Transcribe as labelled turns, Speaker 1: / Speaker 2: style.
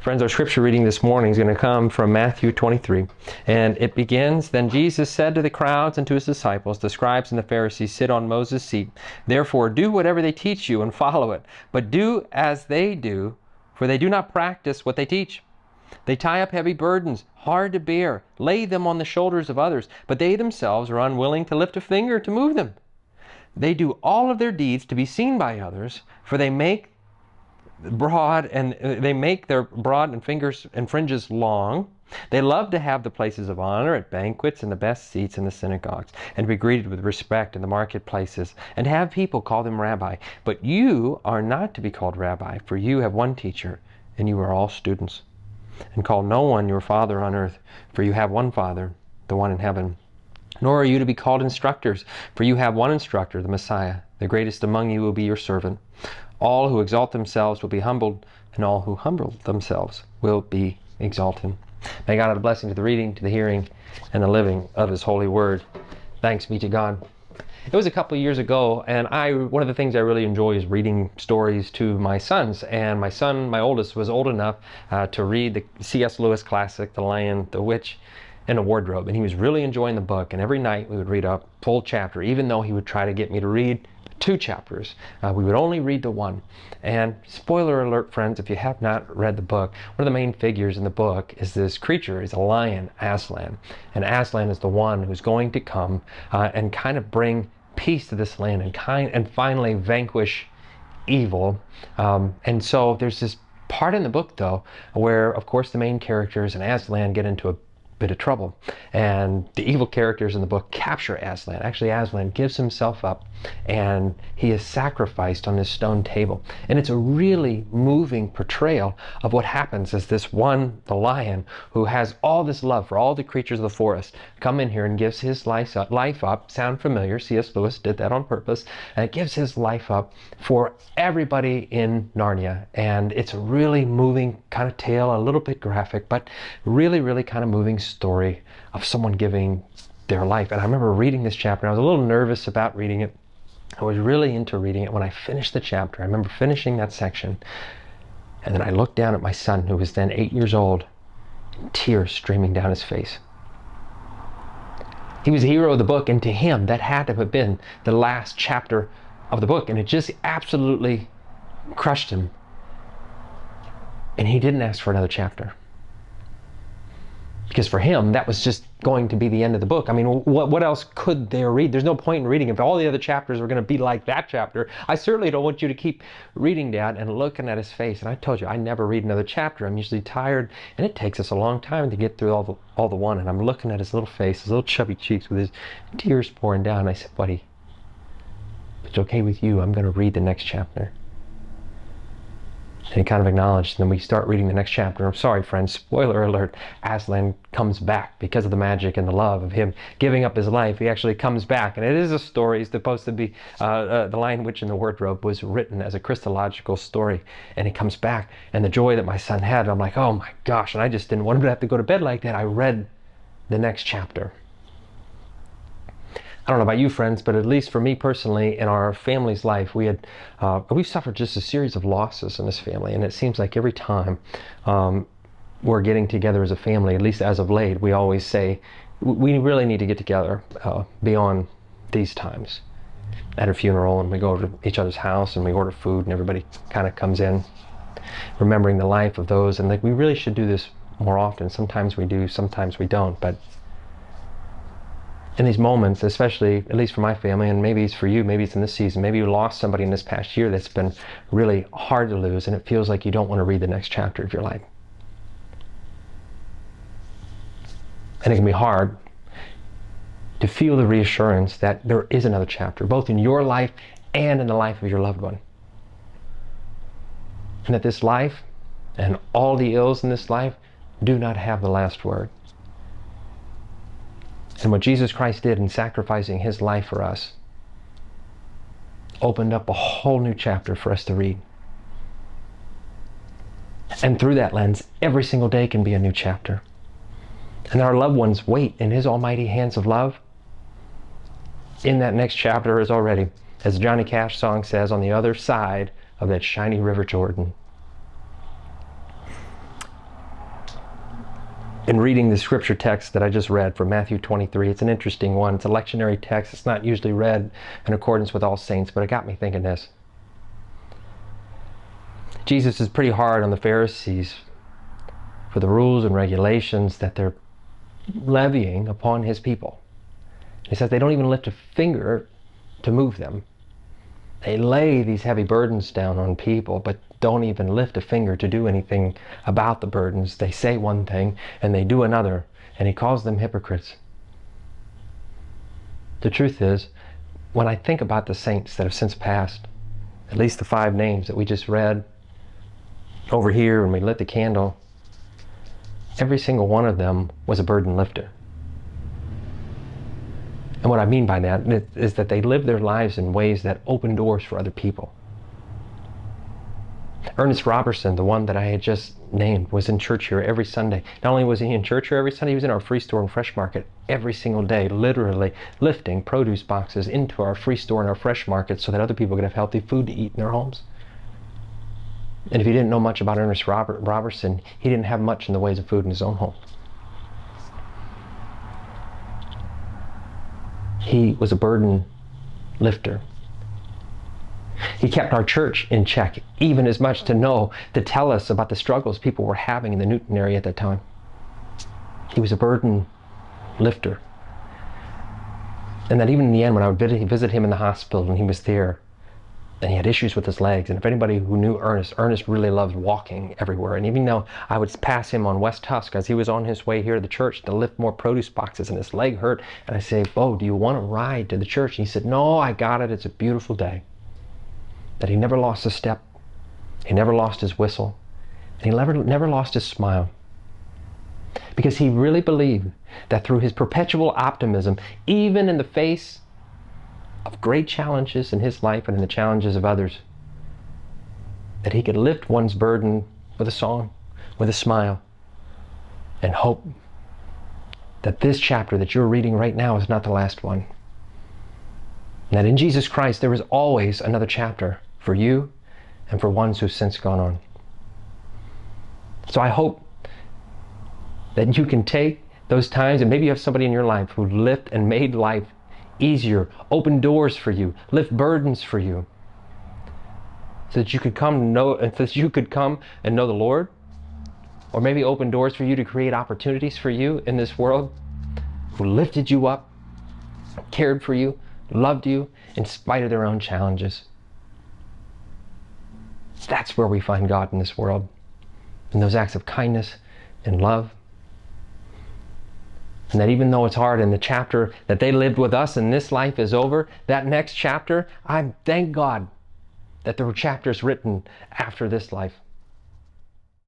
Speaker 1: Friends, our scripture reading this morning is going to come from Matthew 23. And it begins, "Then Jesus said to the crowds and to his disciples, the scribes and the Pharisees sit on Moses' seat. Therefore, do whatever they teach you and follow it. But do as they do, for they do not practice what they teach. They tie up heavy burdens, hard to bear, lay them on the shoulders of others, but they themselves are unwilling to lift a finger to move them. They do all of their deeds to be seen by others, for they make their broad and fingers and fringes long. They love to have the places of honor at banquets and the best seats in the synagogues, and to be greeted with respect in the marketplaces, and have people call them rabbi. But you are not to be called rabbi, for you have one teacher, and you are all students. And call no one your father on earth, for you have one Father, the one in heaven. Nor are you to be called instructors, for you have one instructor, the Messiah. The greatest among you will be your servant. All who exalt themselves will be humbled, and all who humble themselves will be exalted." May God add a blessing to the reading, to the hearing, and the living of his holy word. Thanks be to God. It was a couple of years ago, and one of the things I really enjoy is reading stories to my sons. And my son, my oldest, was old enough to read the C.S. Lewis classic, The Lion, the Witch, and the Wardrobe. And he was really enjoying the book. And every night we would read a full chapter, even though he would try to get me to read 2 chapters. We would only read the 1. And spoiler alert, friends, if you have not read the book, one of the main figures in the book is this creature, is a lion, Aslan. And Aslan is the one who's going to come and kind of bring peace to this land and finally vanquish evil. And so there's this part in the book, though, where, of course, the main characters and Aslan get into a bit of trouble. And the evil characters in the book capture Aslan. Actually, Aslan gives himself up, and he is sacrificed on this stone table. And it's a really moving portrayal of what happens as this one, the lion, who has all this love for all the creatures of the forest, come in here and gives his life up. Sound familiar? C.S. Lewis did that on purpose. And it gives his life up for everybody in Narnia. And it's a really moving kind of tale, a little bit graphic, but really, really kind of moving story of someone giving their life. And I remember reading this chapter. I was a little nervous about reading it. I was really into reading it. When I finished the chapter, I remember finishing that section, and then I looked down at my son, who was then 8 years old, and tears streaming down his face. He was the hero of the book, and to him, that had to have been the last chapter of the book, and it just absolutely crushed him. And he didn't ask for another chapter. Because for him, that was just going to be the end of the book. I mean, what else could there read? There's no point in reading if all the other chapters are going to be like that chapter. I certainly don't want you to keep reading that and looking at his face. And I told you, I never read another chapter. I'm usually tired, and it takes us a long time to get through all the one. And I'm looking at his little face, his little chubby cheeks with his tears pouring down. And I said, "Buddy, if it's okay with you, I'm going to read the next chapter." And he kind of acknowledged, and then we start reading the next chapter. I'm sorry, friends, spoiler alert, Aslan comes back because of the magic and the love of him giving up his life. He actually comes back, and it is a story. It's supposed to be, The Lion, Witch, and the Wardrobe was written as a Christological story, and he comes back, and the joy that my son had, I'm like, oh my gosh, and I just didn't want him to have to go to bed like that. I read the next chapter. I don't know about you, friends, but at least for me personally, in our family's life, we've suffered just a series of losses in this family. And it seems like every time we're getting together as a family, at least as of late, we always say, we really need to get together beyond these times. At a funeral, and we go to each other's house and we order food, and everybody kind of comes in, remembering the life of those. And we really should do this more often. Sometimes we do, sometimes we don't. But in these moments, especially, at least for my family, and maybe it's for you, maybe it's in this season, maybe you lost somebody in this past year that's been really hard to lose, and it feels like you don't want to read the next chapter of your life. And it can be hard to feel the reassurance that there is another chapter, both in your life and in the life of your loved one. And that this life and all the ills in this life do not have the last word. And what Jesus Christ did in sacrificing his life for us opened up a whole new chapter for us to read. And through that lens, every single day can be a new chapter. And our loved ones wait in his almighty hands of love. In that next chapter is already, as the Johnny Cash song says, on the other side of that shiny River Jordan. in reading the scripture text that I just read from Matthew 23. It's an interesting one. It's a lectionary text. It's not usually read in accordance with all saints, but it got me thinking this. Jesus is pretty hard on the Pharisees for the rules and regulations that they're levying upon his people. He says they don't even lift a finger to move them. They lay these heavy burdens down on people, but don't even lift a finger to do anything about the burdens. They say one thing and they do another, and he calls them hypocrites. The truth is, when I think about the saints that have since passed, at least the 5 names that we just read over here when we lit the candle, every single one of them was a burden lifter. And what I mean by that is that they lived their lives in ways that opened doors for other people. Ernest Robertson, the one that I had just named, was in church here every Sunday. Not only was he in church here every Sunday, he was in our free store and fresh market every single day, literally lifting produce boxes into our free store and our fresh market so that other people could have healthy food to eat in their homes. And if you didn't know much about Ernest Robertson, he didn't have much in the ways of food in his own home. He was a burden lifter. He kept our church in check, even as much to tell us about the struggles people were having in the Newton area at that time. He was a burden lifter. And that even in the end, when I would visit him in the hospital and he was there, and he had issues with his legs, and if anybody who knew Ernest really loved walking everywhere. And even though I would pass him on West Tusk as he was on his way here to the church to lift more produce boxes, and his leg hurt, and I say, "Bo, do you want to ride to the church?" And he said, "No, I got it. It's a beautiful day." That he never lost a step, he never lost his whistle, and he never lost his smile. Because he really believed that through his perpetual optimism, even in the face of great challenges in his life and in the challenges of others, that he could lift one's burden with a song, with a smile, and hope that this chapter that you're reading right now is not the last one. And that in Jesus Christ there is always another chapter for you and for ones who've since gone on. So I hope that you can take those times, and maybe you have somebody in your life who lived and made life easier, open doors for you, lift burdens for you, so that you could come and know the Lord, or maybe open doors for you to create opportunities for you in this world, who lifted you up, cared for you, loved you in spite of their own challenges. That's where we find God in this world, in those acts of kindness and love. And that even though it's hard and the chapter that they lived with us and this life is over, that next chapter, I thank God that there were chapters written after this life.